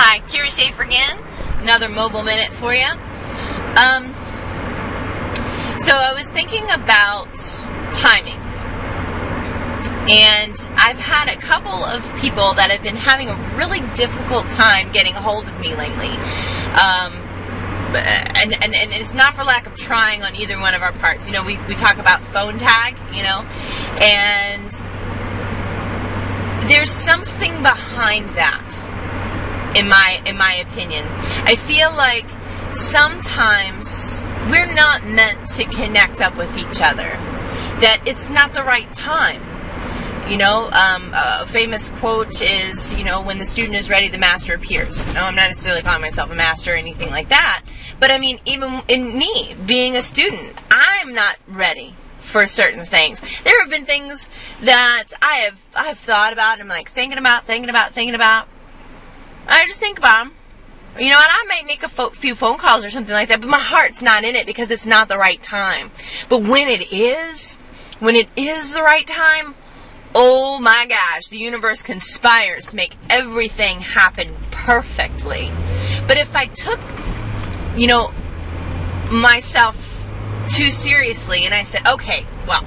Hi, Kira Schaefer again. Another mobile minute for you. So I was thinking about timing. And I've had a couple of people that have been having a really difficult time getting a hold of me lately. And it's not for lack of trying on either one of our parts. You know, we talk about phone tag, you know, and there's something behind that, in my opinion. I feel like sometimes we're not meant to connect up with each other, that it's not the right time. You know, a famous quote is, you know, when the student is ready, the master appears. No, I'm not necessarily calling myself a master or anything like that. But I mean, even in me, being a student, I'm not ready for certain things. There have been things that I've thought about, and I'm like thinking about. I just think about them. You know, and I might make a few phone calls or something like that, but my heart's not in it because it's not the right time. But when it is the right time, oh my gosh, the universe conspires to make everything happen perfectly. But if I took, you know, myself too seriously and I said, okay, well,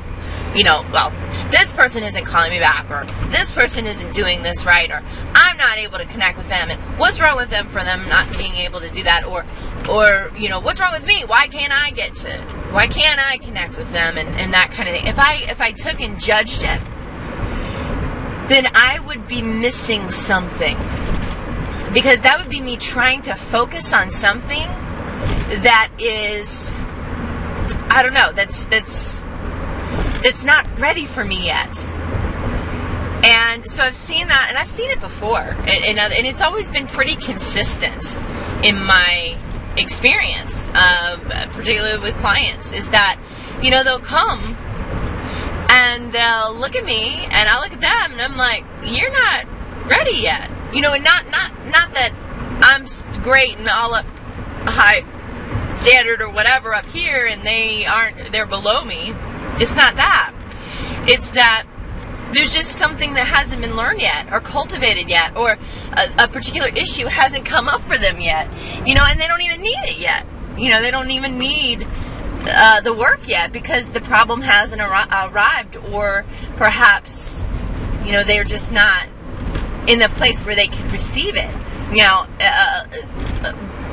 this person isn't calling me back, or this person isn't doing this right, or I'm not able to connect with them, and what's wrong with them for them not being able to do that, or you know, what's wrong with me? Why can't I connect with them, and that kind of thing. If I took and judged it, then I would be missing something, because that would be me trying to focus on something that is, I don't know, that's not ready for me yet. And so I've seen that, and I've seen it before, and it's always been pretty consistent in my experience, particularly with clients, is that, you know, they'll come and they'll look at me and I'll look at them and I'm like, you're not ready yet. You know, and not that I'm great and all up high standard or whatever up here and they're below me. It's not that. It's that there's just something that hasn't been learned yet or cultivated yet, or a particular issue hasn't come up for them yet. You know, and they don't even need it yet. You know, they don't even need the work yet because the problem hasn't arrived, or perhaps, you know, they're just not in the place where they can receive it. You know,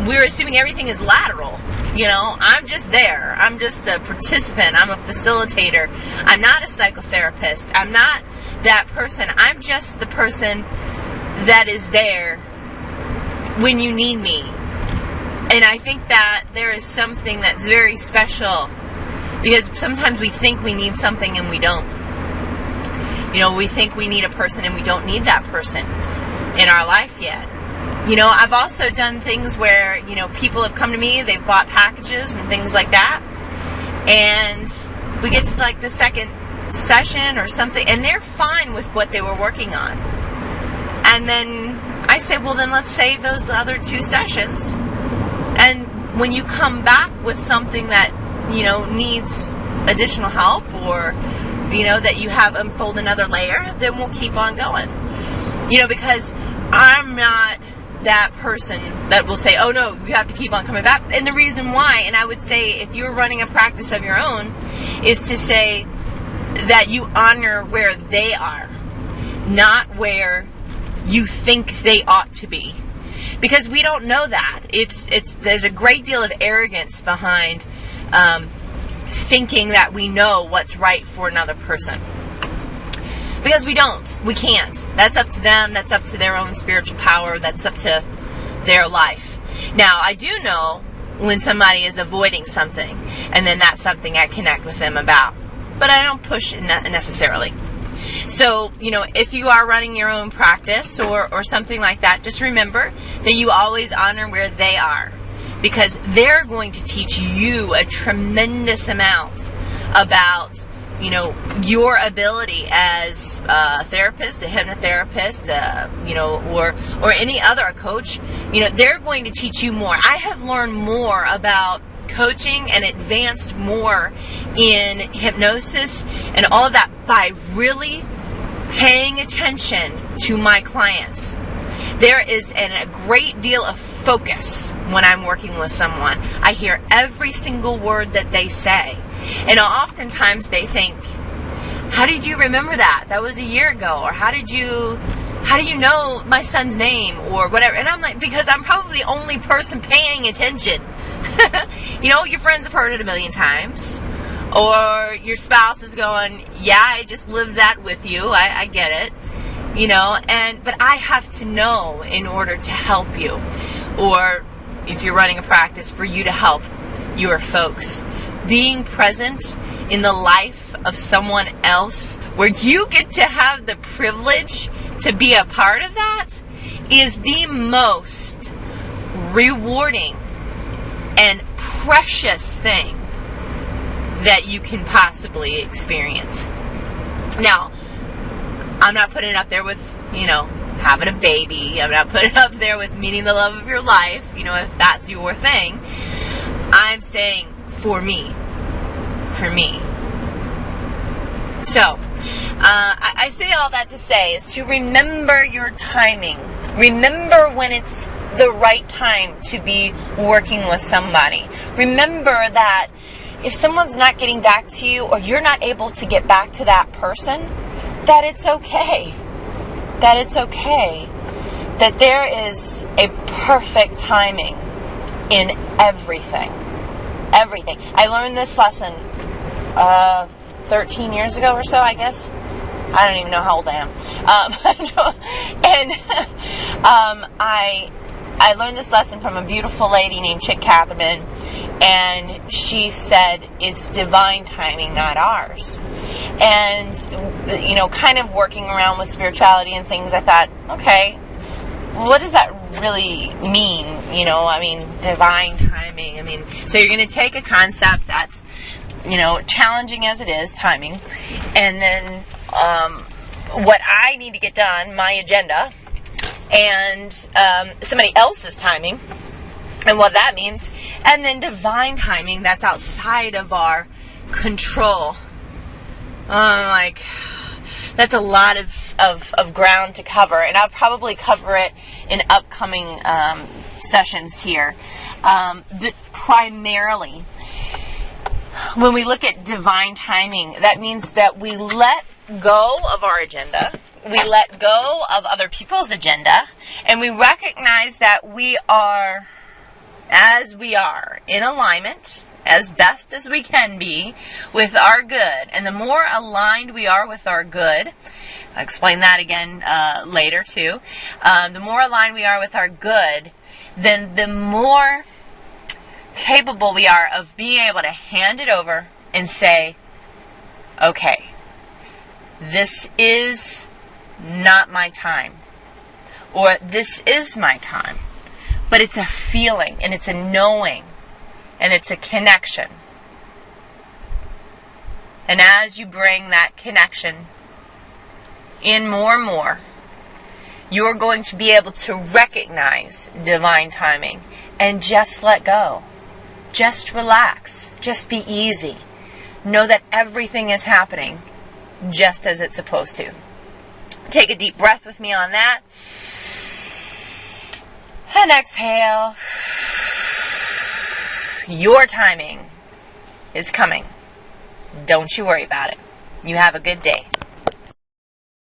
we're assuming everything is lateral. You know, I'm just there. I'm just a participant. I'm a facilitator. I'm not a psychotherapist. I'm not that person. I'm just the person that is there when you need me. And I think that there is something that's very special, because sometimes we think we need something and we don't. You know, we think we need a person and we don't need that person in our life yet. You know, I've also done things where, you know, people have come to me, they've bought packages and things like that, and we get to like the second session or something, and they're fine with what they were working on. And then I say, well, then let's save those other 2 sessions. And when you come back with something that, you know, needs additional help, or, you know, that you have unfold another layer, then we'll keep on going. You know, because I'm not that person that will say, oh no, you have to keep on coming back. And the reason why, and I would say if you're running a practice of your own, is to say that you honor where they are, not where you think they ought to be. Because we don't know that. There's a great deal of arrogance behind thinking that we know what's right for another person. Because we don't. We can't. That's up to them. That's up to their own spiritual power. That's up to their life. Now, I do know when somebody is avoiding something, and then that's something I connect with them about. But I don't push it necessarily. So, you know, if you are running your own practice or something like that, just remember that you always honor where they are. Because they're going to teach you a tremendous amount about, you know, your ability as a therapist, a hypnotherapist, you know, or any other coach. You know, they're going to teach you more. I have learned more about coaching and advanced more in hypnosis and all of that by really paying attention to my clients. There is a great deal of focus when I'm working with someone. I hear every single word that they say. And oftentimes they think, how did you remember that? That was a year ago. Or how do you know my son's name? Or whatever. And I'm like, because I'm probably the only person paying attention. Your friends have heard it a million times. Or your spouse is going, yeah, I just lived that with you. I get it. But I have to know in order to help you. Or if you're running a practice, for you to help your folks. Being present in the life of someone else, where you get to have the privilege to be a part of that, is the most rewarding and precious thing that you can possibly experience. Now, I'm not putting it up there with, having a baby. I'm not putting it up there with meeting the love of your life, if that's your thing. I'm saying for me. So, I say all that to say is to remember your timing. Remember when it's the right time to be working with somebody. Remember that if someone's not getting back to you, or you're not able to get back to that person, that it's okay. That it's okay. That there is a perfect timing in everything. Everything. I learned this lesson 13 years ago or so, I guess. I don't even know how old I am. I learned this lesson from a beautiful lady named Chick Catherman, and she said it's divine timing, not ours. And, kind of working around with spirituality and things, I thought, okay, what does that really mean? Divine timing. So you're going to take a concept that's, challenging as it is, timing, and then what I need to get done, my agenda, and somebody else's timing, and what that means, and then divine timing that's outside of our control. That's a lot of ground to cover, and I'll probably cover it in upcoming sessions here. But primarily, when we look at divine timing, that means that we let go of our agenda, we let go of other people's agenda, and we recognize that we are, as we are, in alignment, as best as we can be, with our good. And the more aligned we are with our good, I'll explain that again later too, the more aligned we are with our good, then the more capable we are of being able to hand it over and say, okay, this is not my time, or this is my time. But it's a feeling, and it's a knowing, and it's a connection. And as you bring that connection in more and more, you're going to be able to recognize divine timing and just let go. Just relax. Just be easy. Know that everything is happening just as it's supposed to. Take a deep breath with me on that. And exhale. Your timing is coming. Don't you worry about it. You have a good day.